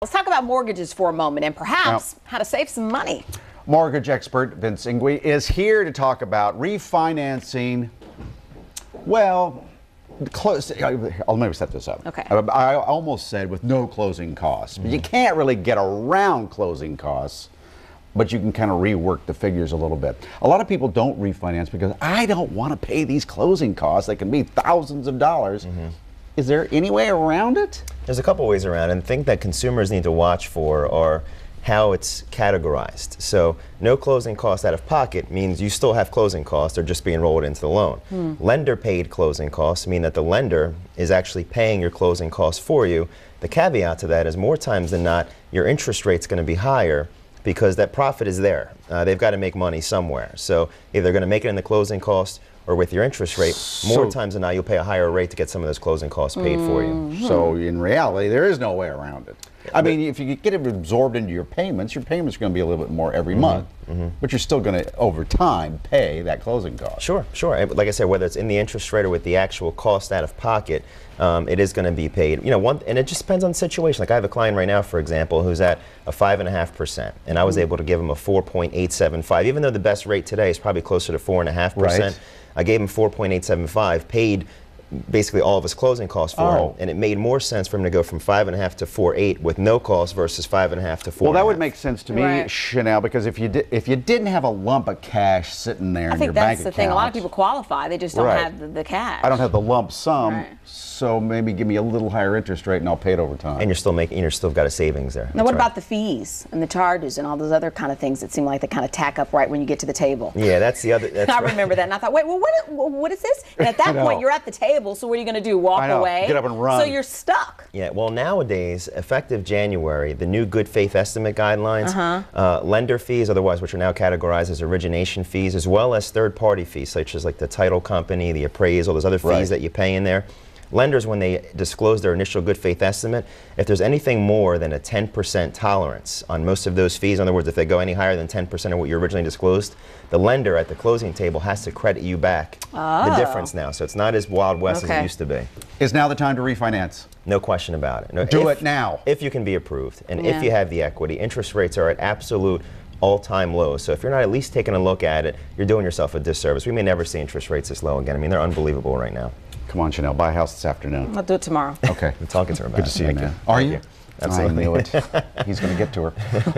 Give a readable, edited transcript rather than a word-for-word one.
Let's talk about mortgages for a moment and perhaps how to save some money. Mortgage expert Vince Ingui is here to talk about refinancing. Well, let me set this up. Okay. I almost said with no closing costs, but you can't really get around closing costs, but you can kind of rework the figures a little bit. A lot of people don't refinance because I don't want to pay these closing costs. They can be thousands of dollars. Is there any way around it? There's a couple ways around, and the thing that consumers need to watch for are how it's categorized. So no closing costs out of pocket means you still have closing costs, they're just being rolled into the loan. Lender paid closing costs mean that the lender is actually paying your closing costs for you. The caveat to that is more times than not, your interest rate's going to be higher because that profit is there. They've got to make money somewhere. So either they're going to make it in the closing cost or with your interest rate, more times than not you'll pay a higher rate to get some of those closing costs paid for you. So in reality, there is no way around it. I mean, if you get it absorbed into your payments are going to be a little bit more every month, but you're still going to, over time, pay that closing cost. Sure. Like I said, whether it's in the interest rate or with the actual cost out of pocket, it is going to be paid. You know, and it just depends on the situation. Like I have a client right now, for example, who's at a 5.5%, and I was able to give him a 4.875, even though the best rate today is probably closer to 4.5%. Right. I gave him 4.875, paid basically all of his closing costs for him, and it made more sense for him to go from 5.5 to 4.8 with no cost versus 5.5 to 4.5. Well, that would make sense to me, Chanel, because if you didn't have a lump of cash sitting there in your bank account, I think that's the thing. A lot of people qualify; they just don't have the cash. I don't have the lump sum, so maybe give me a little higher interest rate, and I'll pay it over time. And you're still got a savings there. Now, what about the fees and the charges and all those other kind of things that seem like they kind of tack up right when you get to the table? Yeah, that's the other. I remember that, and I thought, wait, well, what is this? And at that point, you're at the table, so what are you going to do? Walk away? Get up and run. So you're stuck. Yeah, well, nowadays, effective January, the new good faith estimate guidelines, lender fees, otherwise which are now categorized as origination fees, as well as third-party fees, such as like the title company, the appraisal, those other fees that you pay in there. Lenders, when they disclose their initial good faith estimate, if there's anything more than a 10% tolerance on most of those fees, in other words, if they go any higher than 10% of what you originally disclosed, the lender at the closing table has to credit you back the difference now. So it's not as Wild West as it used to be. Is now the time to refinance? No question about it. No, Do it now. If you can be approved, and if you have the equity. Interest rates are at absolute all-time lows. So if you're not at least taking a look at it, you're doing yourself a disservice. We may never see interest rates this low again. I mean, they're unbelievable right now. Come on, Chanel, buy a house this afternoon. I'll do it tomorrow. Okay. I'm talking to her about Good to see you, man. Are you? Absolutely. I knew it. He's going to get to her.